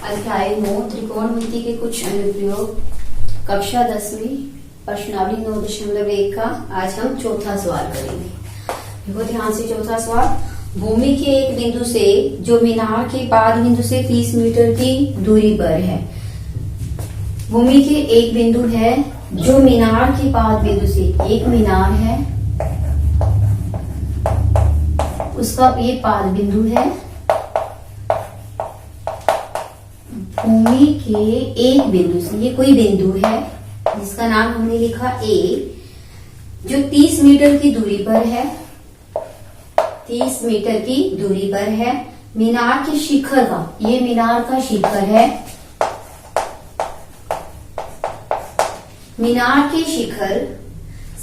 अध्याय 9 त्रिकोणमिति के कुछ अनुप्रयोग कक्षा 10वीं प्रश्नावली 9.1 का आज हम चौथा सवाल करेंगे। देखो ध्यान से चौथा सवाल। भूमि के एक बिंदु से जो मीनार के पाद बिंदु से 30 मीटर की दूरी पर है। भूमि के एक बिंदु है जो मीनार के पाद बिंदु से, एक मीनार है उसका ये पाद बिंदु है। भूमि के एक बिंदु से, ये कोई बिंदु है जिसका नाम हमने लिखा ए, जो 30 मीटर की दूरी पर है, 30 मीटर की दूरी पर है। मीनार के शिखर का, ये मीनार का शिखर है। मीनार के शिखर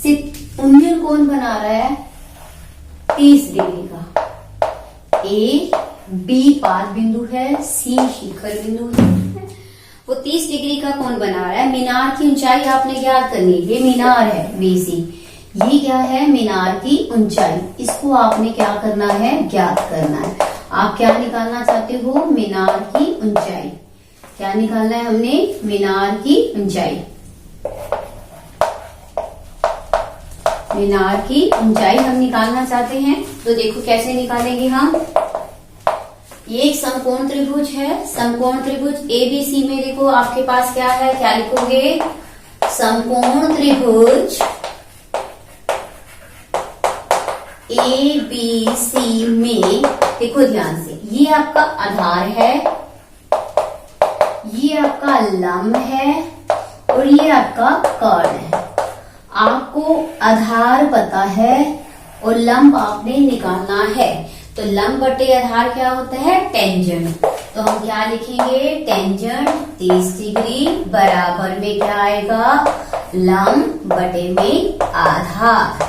से उन्मुख कोण बना रहा है 30 डिग्री का। ए बी पाद बिंदु है, सी शिखर बिंदु है, वो 30 डिग्री का कोण बना रहा है। मीनार की ऊंचाई आपने ज्ञात करनी है। ये मीनार है बीसी, ये क्या है मीनार की ऊंचाई। इसको आपने क्या करना है, ज्ञात करना है। आप क्या निकालना चाहते हो, मीनार की ऊंचाई। क्या निकालना है हमने, मीनार की ऊंचाई। मीनार की ऊंचाई हम निकालना चाहते हैं, तो देखो कैसे निकालेंगे हम। ये एक समकोण त्रिभुज है, समकोण त्रिभुज एबीसी में देखो आपके पास क्या है, क्या लिखोगे, समकोण त्रिभुज एबीसी में देखो ध्यान से, ये आपका आधार है, ये आपका लंब है और ये आपका कर्ण है। आपको आधार पता है और लंब आपने निकालना है। तो लंब बटे आधार क्या होता है, टेंजेंट। तो हम क्या लिखेंगे, टेंजेंट 30 डिग्री बराबर में क्या आएगा, लंब बटे में आधार।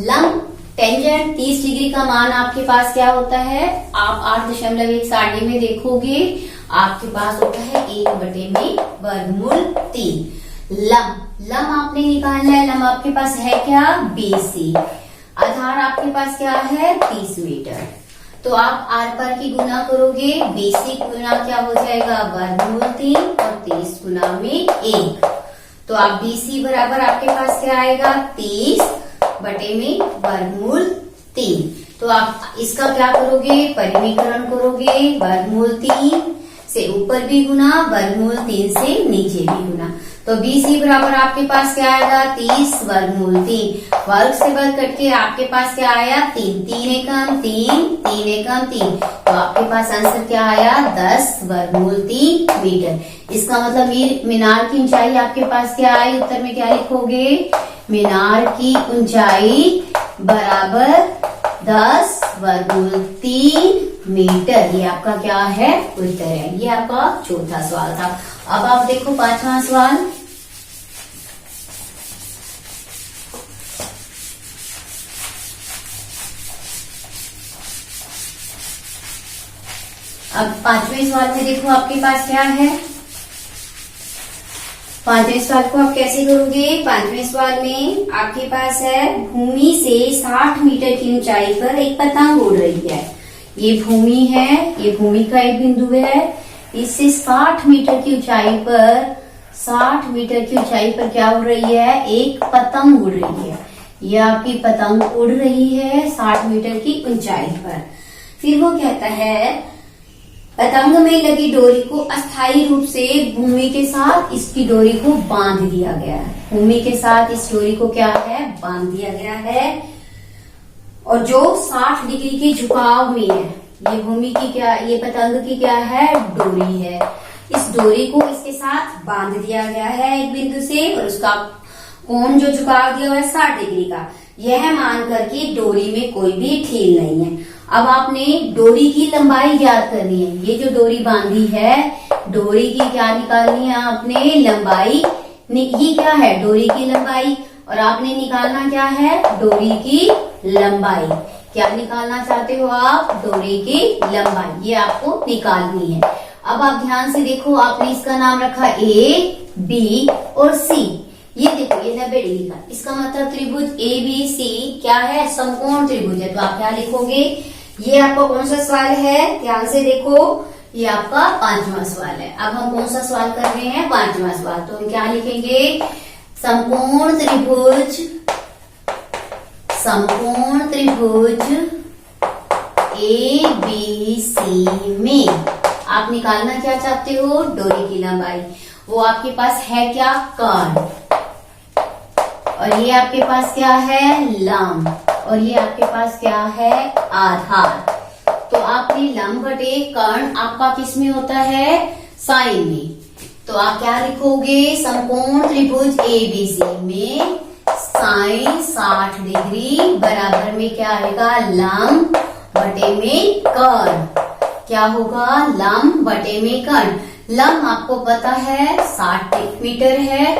लंब टेंजेंट 30 डिग्री का मान आपके पास क्या होता है, आप 8.1 सारणी में देखोगे आपके पास होता है 1 बटे में वर्गमूल 3। लंब आपने निकालना है, लंब आपके पास है क्या, बीसी। आधार आपके पास क्या है, 30 मीटर। तो आप आर पार की गुना करोगे, बीसी गुना क्या हो जाएगा, वर्गमूल 3 और 30 गुना में 1। तो आप बीसी बराबर आपके पास क्या आएगा, 30 बटे में वर्गमूल 3। तो आप इसका क्या करोगे, परिमीकरण करोगे, वर्गमूल 3 से ऊपर भी गुना, वर्गमूल 3 से नीचे भी गुना। तो बीसी बराबर आपके पास क्या आएगा, 30 वर्गमूल 3। वर्ग से वर्ग कट के आपके पास क्या आया, 3 3 एकम 3 3 एकम 3। तो आपके पास आंसर क्या आया, 10 वर्गमूल 3 मीटर। इसका मतलब मीनार की ऊंचाई आपके पास क्या आई, उत्तर में क्या लिखोगे, मीनार की ऊंचाई बराबर 10 वर्गमूल 3 मीटर। ये आपका क्या है, उत्तर है। ये आपका चौथा सवाल था। अब आप देखो पांचवा सवाल। अब पांचवें सवाल में देखो आपके पास क्या है। पांचवें सवाल को आप कैसे करोगे, पांचवें सवाल में आपके पास है भूमि से 60 मीटर की ऊंचाई पर एक पतंग उड़ रही है। ये भूमि है, ये भूमि का एक बिंदु है। इससे 60 मीटर की ऊंचाई पर, 60 मीटर की ऊंचाई पर क्या उड़ रही है, एक पतंग उड़ रही है। ये आपकी पतंग उड़ रही है 60 मीटर की ऊंचाई पर। फिर वो कहता है पतंग में लगी डोरी को अस्थायी रूप से भूमि के साथ इसकी डोरी को बांध दिया गया है। भूमि के साथ इस डोरी को क्या है, बांध दिया गया है। और जो 60 डिग्री के झुकाव में है, ये भूमि की क्या, ये पतंग की क्या है, डोरी है। इस डोरी को इसके साथ बांध दिया गया है एक बिंदु से, और उसका कोण जो झुकाव दिया हुआ है 60 डिग्री का। यह मान करके डोरी में कोई भी ठील नहीं है। अब आपने डोरी की लंबाई ज्ञात करनी है। ये जो डोरी बांधी है, डोरी की क्या निकालनी है आपने, लंबाई। ये क्या है, डोरी की लंबाई। और आपने निकालना क्या है, डोरी की लंबाई। क्या निकालना चाहते हो आप, डोरी की लंबाई। ये आपको निकालनी है। अब आप ध्यान से देखो, आपने इसका नाम रखा ए, बी और सी। ये देखो ये 90 डिग्री का, इसका मतलब त्रिभुज ए बी सी क्या है, समकोण त्रिभुज है। तो आप क्या लिखोगे, ये आपका कौन सा सवाल है, ध्यान से देखो, ये आपका 5वां सवाल है। अब हम कौन सा सवाल कर रहे हैं, 5वां सवाल। तो हम क्या लिखेंगे, समकोण त्रिभुज ABC में आप निकालना क्या चाहते हो, डोरी की लंबाई। वो आपके पास है क्या, कर्ण, और ये आपके पास क्या है, लंब, और ये आपके पास क्या है, आधार। तो आपने लंब बटे कर्ण आपका किस में होता है, साइन में। तो आप क्या लिखोगे, समकोण त्रिभुज ABC में साइन 60 डिग्री बराबर में क्या आएगा, लंब बटे में कर्ण। क्या होगा, लंब बटे में कर्ण। लंब आपको पता है 60 मीटर है,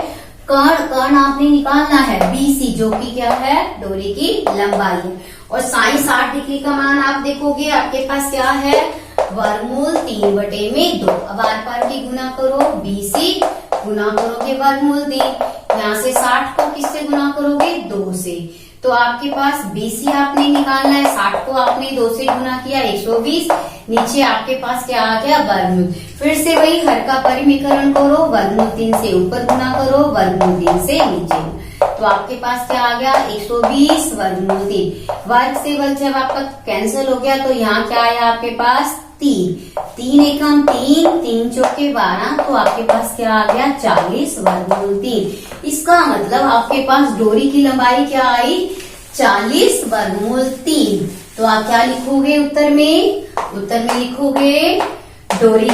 कर्ण आपने निकालना है BC, जो कि क्या है, डोरी की लंबाई है। और साइन 60 डिग्री का मान आप देखोगे आपके पास क्या है, वर्गमूल 3 बटे में 2। अब आर पार की गुना करो, BC गुना करोगे वर्गमूल 3, यहाँ से 60 को किससे गुना करोगे, 2 से। तो आपके पास BC आपने निकालना है, 60 को आपने 2 से गुना किया 120, नीचे आपके पास क्या आ गया, वर्गमूल। फिर से वही हर का परिमीकरण करो, वर्गमूल 3 से ऊपर गुना करो, वर्गमूल 3 से नीचे। तो आपके पास क्या आ गया, 120 वर्गमूल 3। वर्ग से वर्ग जब आपका कैंसिल हो गया तो यहाँ क्या आया आपके पास, 3 एकम 3, 3 चौके 12, तो आपके पास क्या आ गया, 40 वर्गमूल 3। इसका मतलब आपके पास डोरी की लंबाई क्या आई, 40 वर्गमूल 3। तो आप क्या लिखोगे उत्तर में, लिखोगे डोरी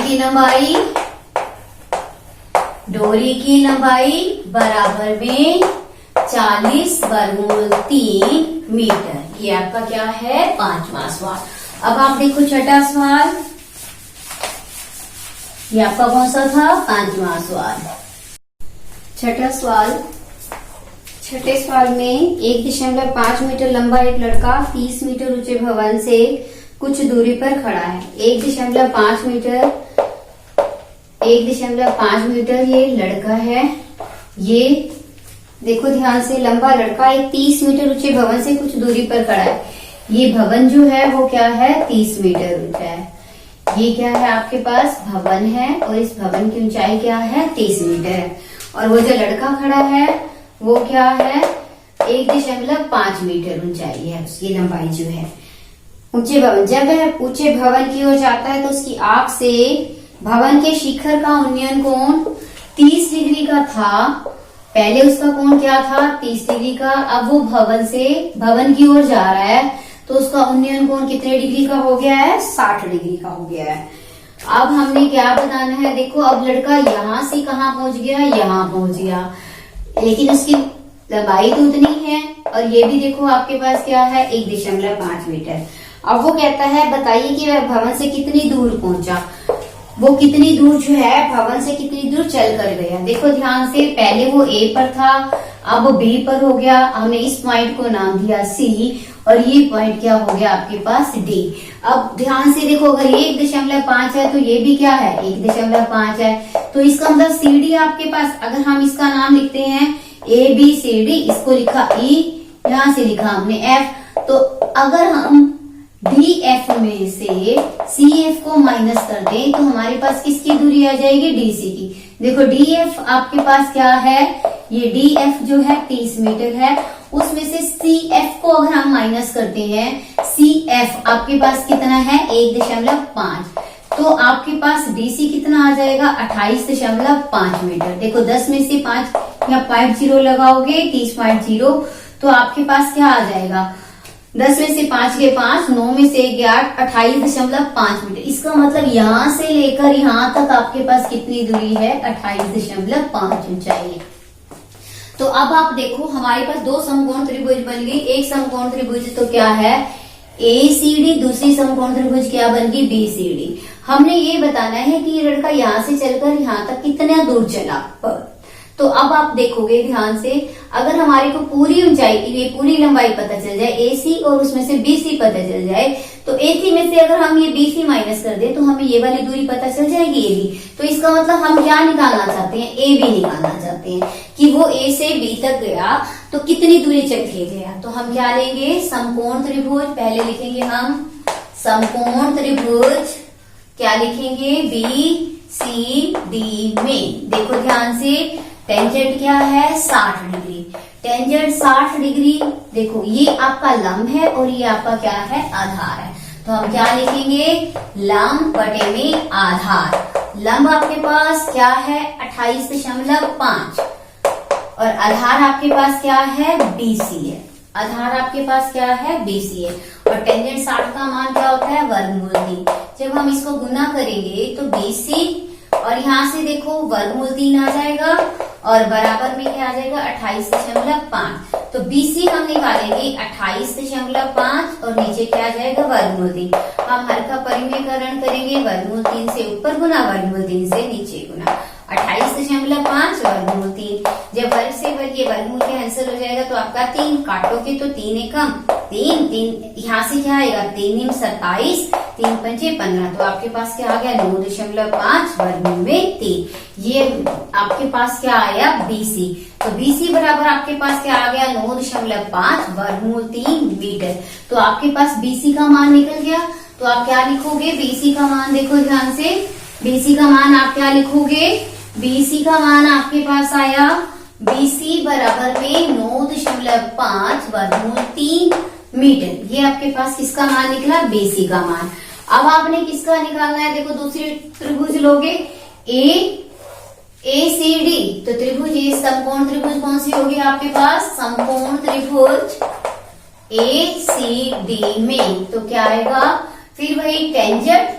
की लंबाई बराबर में 40 वर्गमूल 3 मीटर। ये आपका क्या है, 5वां सवाल। अब आप देखो छठा सवाल, ये आपका कौन सा था, 5वां सवाल। छठे सवाल में 1.5 मीटर लंबा एक लड़का 30 मीटर ऊंचे भवन से कुछ दूरी पर खड़ा है। 1.5 मीटर ये लड़का है। ये देखो ध्यान से, लंबा लड़का एक 30 मीटर ऊंचे भवन से कुछ दूरी पर खड़ा है। ये भवन जो है वो क्या है, 30 मीटर ऊंचा है। ये क्या है, आपके पास भवन है और इस भवन की ऊंचाई क्या है, 30 मीटर है। और वो जो लड़का खड़ा है वो क्या है, 1.5 मीटर ऊंचाई है, उसकी लंबाई जो है। ऊंचे भवन, जब वह ऊंचे भवन की ओर जाता है तो उसकी आंख से भवन के शिखर का उन्नयन कोण 30 डिग्री का था। पहले उसका कोण क्या था, 30 डिग्री का। अब वो भवन की ओर जा रहा है तो उसका उन्नयन कोण कितने डिग्री का हो गया है, 60 डिग्री का हो गया है। अब हमने क्या बताना है, देखो अब लड़का यहाँ से कहाँ पहुंच गया, यहाँ पहुंच गया, लेकिन उसकी लंबाई तो उतनी है। और ये भी देखो आपके पास क्या है, 1.5 मीटर। अब वो कहता है बताइए कि वह भवन से कितनी दूर पहुंचा। वो कितनी दूर जो है भवन से कितनी दूर चल कर गया। देखो ध्यान से, पहले वो A पर था, अब वो B पर हो गया। हमने इस पॉइंट को नाम दिया C और ये पॉइंट क्या हो गया आपके पास D। अब ध्यान से देखो, अगर ये 1.5 है तो ये भी क्या है, 1.5 है। तो इसका मतलब CD आपके पास, अगर हम इसका नाम लिखते हैं ABCD, इसको लिखा E, यहाँ से लिखा हमने F। तो अगर हम DF में से CF को माइनस कर दें तो हमारे पास किसकी दूरी आ जाएगी, DC की। देखो DF आपके पास क्या है, ये DF जो है 30 मीटर है, उसमें से CF को अगर हम माइनस करते हैं, CF आपके पास कितना है, 1.5। तो आपके पास DC कितना आ जाएगा, 28.5 मीटर। देखो 10 में से 5 या 50 लगाओगे, 30.0, तो आपके पास क्या आ जाएगा, 10 में से 5 के 5, 9 में से 8, 28.5 मीटर। इसका मतलब यहाँ से लेकर यहाँ तक आपके पास कितनी दूरी है, 28.5 ऊंचाई है। तो अब आप देखो हमारे पास दो समकोण त्रिभुज बन गई। एक समकोण त्रिभुज तो क्या है, ACD, दूसरी समकोण त्रिभुज क्या बन गई, BCD। हमने ये बताना है कि ये लड़का यहाँ से चलकर यहाँ तक कितना दूर चला। तो अब आप देखोगे ध्यान से, अगर हमारे को पूरी ऊंचाई की ये पूरी लंबाई पता चल जाए AC और उसमें से BC पता चल जाए, तो AC में से अगर हम ये BC माइनस कर दें तो हमें ये वाली दूरी पता चल जाएगी AB। तो इसका मतलब हम क्या निकालना चाहते हैं, AB निकालना चाहते हैं कि वो A से B तक गया तो कितनी दूरी चल के गया। तो हम क्या लेंगे, समकोण त्रिभुज, पहले लिखेंगे हम समकोण त्रिभुज क्या लिखेंगे, BCD में। देखो ध्यान से, टेंजेंट क्या है, 60 डिग्री। टेंजेंट 60 डिग्री, देखो ये आपका लंब है और ये आपका क्या है, आधार है। तो हम क्या लिखेंगे, लंब बटे में आधार। लंब आपके पास क्या है, 28.5 और आधार आपके पास क्या है, BC है। आधार आपके पास क्या है, BC है। और टेंजेंट 60 का मान क्या होता है, वर्गमूल 3। जब हम इसको गुना करेंगे तो BC और यहाँ से देखो वर्गमूल 3 आ जाएगा और बराबर में क्या आ जाएगा, 28.5। तो BC हम निकालेंगे 28.5 और नीचे क्या आ जाएगा, वर्गमूल 3। हम हर का परिमेयकरण करेंगे, वर्गमूल 3 से ऊपर गुना, वर्गमूल 3 से नीचे गुना। 28.5 वर्गमूल 3। जब वर्ग से वर्ग ये वर्गमूल के आंसर हो जाएगा तो आपका 3 काटोगे तो 3 एकम 3 यहाँ से क्या आएगा, 3 × 27, 3 × 5 = 15। तो आपके पास क्या आ गया, 9.5 वर्गमूल में 3। ये आपके पास क्या आया, BC। तो BC बराबर आपके पास क्या आ गया, 9.5 वर्गमूल 3 मीटर। तो आपके पास BC का मान निकल गया। तो आप क्या लिखोगे, BC का मान देखो ध्यान से, BC का मान आप क्या लिखोगे, BC का मान आपके पास आया, BC बराबर में 9.5 वर्गमूल 3 मीटर। ये आपके पास किसका मान निकला, BC का मान। अब आपने किसका निकालना है, देखो दूसरी त्रिभुज लोगे, ACD। तो त्रिभुज ये समकोण त्रिभुज कौन सी होगी आपके पास, समकोण त्रिभुज ACD में। तो क्या आएगा, फिर वही टेंजेंट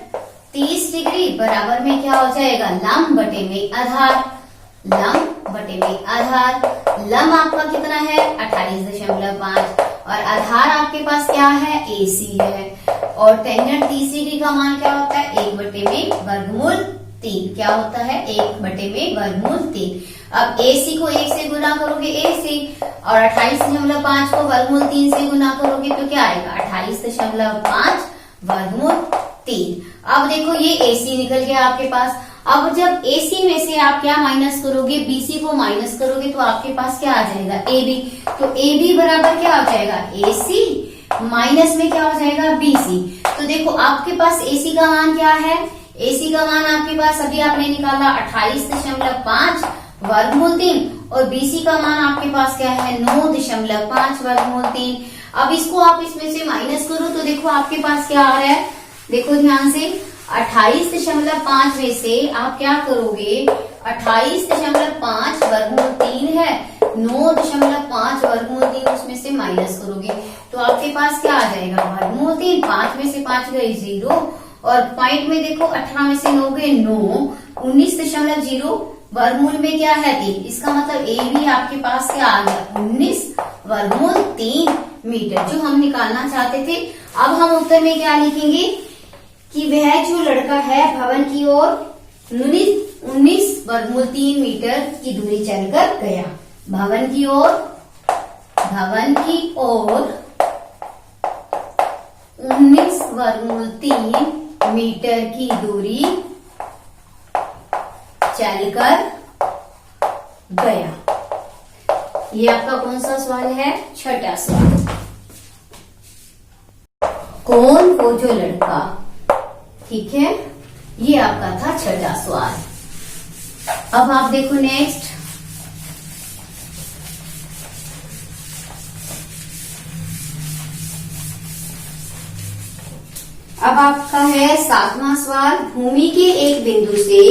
30 डिग्री बराबर में क्या हो जाएगा, लंब बटे में आधार। लंब बटे में आधार। लंब आपका कितना है, 28.5 और आधार आपके पास क्या है, AC है। और टेंजेंट 30 डिग्री का मान क्या होता है, 1 बटे में वर्गमूल 3। क्या होता है, 1 बटे में वर्गमूल 3। अब AC को 1 से गुना करोगे AC और 28.5 को वर्गमूल 3 से गुना करोगे तो क्या आएगा, 28.5 वर्गमूल 3। अब देखो ये AC निकल गया आपके पास। अब जब AC में से आप क्या माइनस करोगे, BC को माइनस करोगे तो आपके पास क्या आ जाएगा, AB। तो AB बराबर क्या हो जाएगा, AC माइनस में क्या हो जाएगा, BC। तो देखो आपके पास AC का मान क्या है, AC का मान आपके पास अभी आपने निकाला 28.5 वर्गमूल 3 और BC का मान आपके पास क्या है, 9.5 वर्गमूल 3। अब इसको आप इसमें से माइनस करो तो देखो आपके पास क्या आ रहा है, देखो ध्यान से, 28.5 में से आप क्या करोगे, 28.5 वर्गमूल 3 है, 9.5 वर्गमूल 3 उसमें से माइनस करोगे तो आपके पास क्या आ जाएगा, वर्गमूल 3। 5 में से 5 गए 0 और पॉइंट में देखो 18 में से 9 गए 9, 19.0 वर्गमूल में क्या है 3। इसका मतलब A भी आपके पास क्या आ गया, 19 वर्गमूल 3 मीटर, जो हम निकालना चाहते थे। अब हम उत्तर में क्या लिखेंगे कि वह जो लड़का है भवन की ओर 19 वर्गमूल 3 मीटर की दूरी चलकर गया। भवन की ओर 19 वर्गमूल 3 मीटर की दूरी चलकर गया। ये आपका कौन सा सवाल है, छठा सवाल। कौन वो जो लड़का, ठीक है, ये आपका था छठा सवाल। अब आप देखो नेक्स्ट, अब आपका है 7वां सवाल। भूमि के एक बिंदु से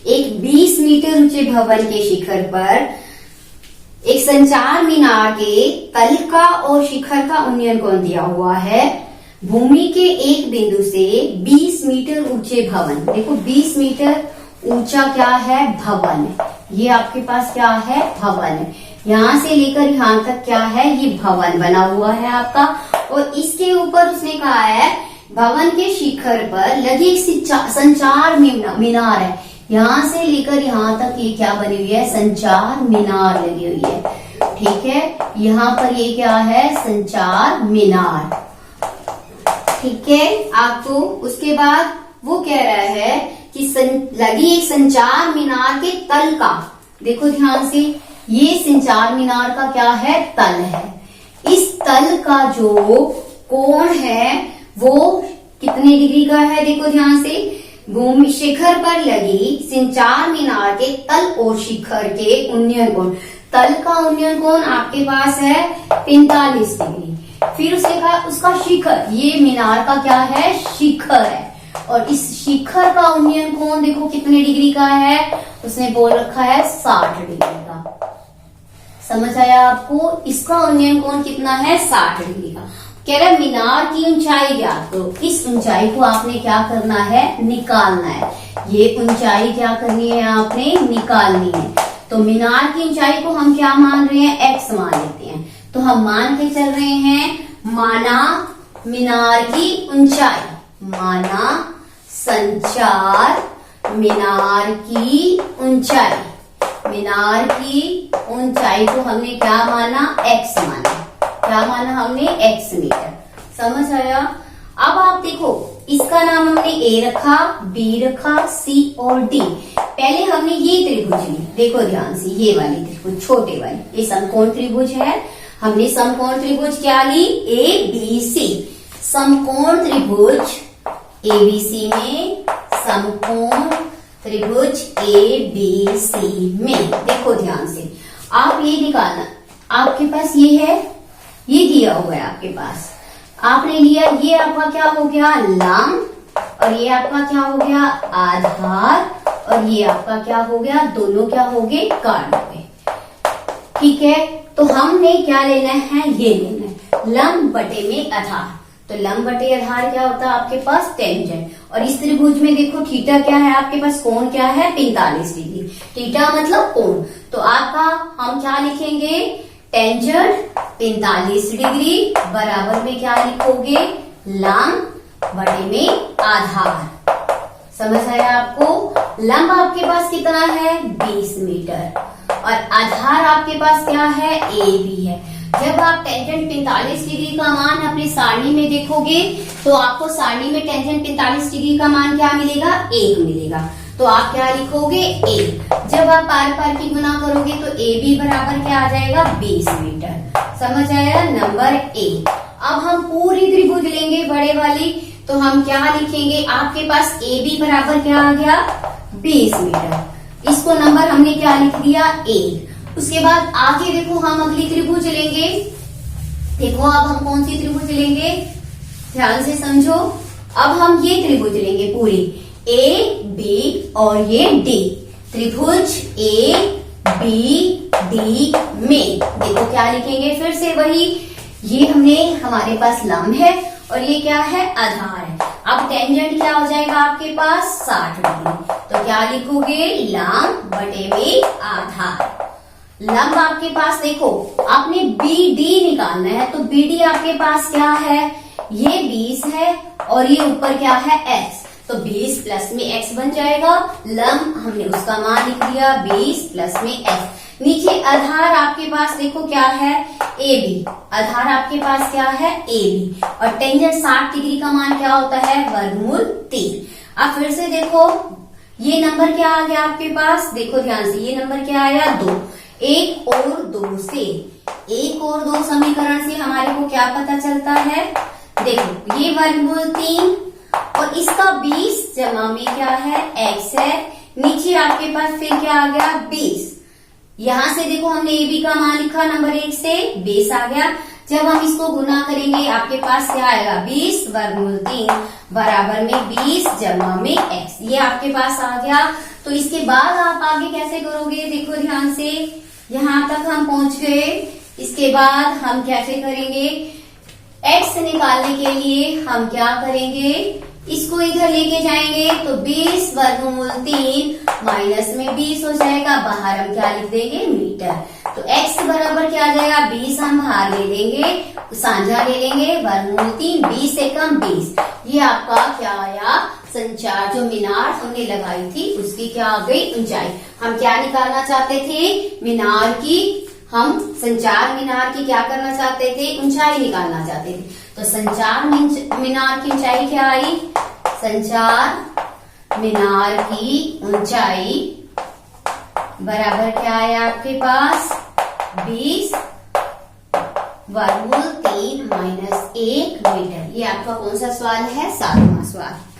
एक 20 मीटर ऊंचे भवन के शिखर पर एक संचार मीनार के तल का और शिखर का उन्नयन कोण दिया हुआ है। भूमि के एक बिंदु से 20 मीटर ऊंचे भवन, देखो 20 मीटर ऊंचा क्या है, भवन। ये आपके पास क्या है, भवन। यहाँ से लेकर यहाँ तक क्या है, ये भवन बना हुआ है आपका। और इसके ऊपर उसने कहा है भवन के शिखर पर लगी एक संचार मीनार है। यहाँ से लेकर यहाँ तक ये क्या बनी हुई है, संचार मीनार लगी हुई है, ठीक है। यहाँ पर ये क्या है, संचार मीनार, ठीक है। आपको उसके बाद वो कह रहा है कि लगी एक संचार मीनार के तल का, देखो ध्यान से, ये संचार मीनार का क्या है, तल है। इस तल का जो कोण है वो कितने डिग्री का है, देखो ध्यान से। भूमि शिखर पर लगी संचार मीनार के तल और शिखर के उन्नयन कोण, तल का उन्नयन कोण आपके पास है 45 डिग्री। फिर उसका शिखर, ये मीनार का क्या है, शिखर है, और इस शिखर का उन्नयन कोण देखो कितने डिग्री का है, उसने बोल रखा है 60 डिग्री का। समझ आया आपको? इसका उन्नयन कोण कितना है, 60 डिग्री का। कह रहा है मीनार की ऊंचाई ज्ञात करो। इस ऊंचाई को आपने क्या करना है, निकालना है। ये ऊंचाई क्या करनी है, आपने निकालनी है। तो मीनार की ऊंचाई को हम क्या मान रहे हैं, x मान लेते हैं। तो हम मान के चल रहे हैं, माना मीनार की ऊंचाई, माना संचार मीनार की ऊंचाई, मीनार की ऊंचाई को हमने क्या माना, x माना। क्या माना हमने, x मीटर। समझ आया? अब आप देखो, इसका नाम हमने a रखा, b रखा, c और d। पहले हमने ये त्रिभुज ली, देखो ध्यान से, ये वाली त्रिभुज, छोटे वाली, ये समकोण त्रिभुज है। हमने समकोण त्रिभुज क्या ली, ABC। समकोण त्रिभुज ABC में, समकोण त्रिभुज ABC में देखो ध्यान से, आप ये निकालना, आपके पास ये है, ये दिया हुआ है आपके पास, आपने लिया, ये आपका क्या हो गया, लंब, और ये आपका क्या हो गया, आधार, और ये आपका क्या हो गया, दोनों क्या हो गए, काट हो गए। ठीक है, तो हमने क्या लेना है, ये लेना है, लंब बटे में आधार। तो लंब बटे आधार क्या होता है आपके पास, टेंजेंट। और इस त्रिभुज में देखो थीटा क्या है आपके पास, कोण क्या है, 45 डिग्री। थीटा मतलब कोण। तो आपका हम क्या लिखेंगे, टेंजेंट 45 डिग्री बराबर में क्या लिखोगे, लंब बटे में आधार। समझ आया आपको? लंब आपके पास कितना है, 20 मीटर, और आधार आपके पास क्या है, AB है। जब आप टेंजेंट 45 डिग्री का मान अपनी सारणी में देखोगे, तो आपको सारणी में टेंजेंट 45 डिग्री का मान क्या मिलेगा, 1 मिलेगा। तो आप क्या लिखोगे, 1। जब आप पार पार की गुना करोगे तो AB बराबर क्या आ जाएगा, 20 मीटर। समझ आया, नंबर A। अब हम पूरी त्रिभुज लेंगे बड़े वाली, तो हम क्या लिखेंगे, आपके पास AB बराबर क्या आ गया, 20 मीटर। इसको नंबर हमने क्या लिख दिया, 1। उसके बाद आगे देखो, हम अगली त्रिभुज लेंगे। देखो अब हम कौन सी त्रिभुज लेंगे, ध्यान से समझो। अब हम ये त्रिभुज लेंगे पूरी, A, B और ये D। त्रिभुज A, B, D में देखो क्या लिखेंगे, फिर से वही, ये हमने, हमारे पास लंब है और ये क्या है, आधार है। अब टेंजेंट क्या हो जाएगा आपके पास, 60 डिग्री। तो क्या लिखोगे, लंब बटे में आधार। लंब आपके पास देखो, आपने BD निकालना है, तो BD आपके पास क्या है, ये 20 है और ये ऊपर क्या है, x। तो 20 प्लस में x बन जाएगा। लंब हमने उसका मान लिख दिया, 20 प्लस में x। नीचे आधार आपके पास देखो क्या है, AB। आधार आपके पास क्या है, AB। और टेंजेंट 60 डिग्री का मान क्या होता है, वर्गमूल 3। अब फिर से देखो, ये नंबर क्या आ गया आपके पास, देखो ध्यान से, ये नंबर क्या आया, 2। 1 और 2 से, 1 और 2 समीकरण से हमारे को क्या पता चलता है, देखो ये वर्गमूल 3 और इसका 20 जमा में क्या है, x है। नीचे आपके पास फिर क्या आ गया, 20। यहां से देखो हमने AB का मान लिखा, नंबर 1 से 20 आ गया। जब हम इसको गुना करेंगे आपके पास क्या आएगा, 20 वर्गमूल 3 बराबर में 20 जमा में x। ये आपके पास आ गया। तो इसके बाद आप आगे कैसे करोगे, देखो ध्यान से, यहाँ तक हम पहुंच गए। इसके बाद हम कैसे करेंगे, x निकालने के लिए हम क्या करेंगे, इसको इधर लेके जाएंगे तो 20 वर्गमूल 3 माइनस में 20 हो जाएगा, बाहर हम क्या लिख देंगे, मीटर। तो x बराबर क्या आ जाएगा, 20 हम बाहर ले लेंगे, साझा ले लेंगे, वर्गमूल 3, 20 से कम 20। ये आपका क्या आया, संचार जो मीनार हमने लगाई थी उसकी क्या आ गई, ऊंचाई। हम क्या निकालना चाहते थे, मीनार की, हम संचार मीनार की क्या करना चाहते थे, ऊंचाई निकालना चाहते थे। तो संचार मीनार की ऊंचाई क्या आई, संचार मीनार की ऊंचाई बराबर क्या आया आपके पास, 20 वर्गमूल 3 5 - 1 मीटर। ये आपका कौन सा सवाल है? 7वां सवाल।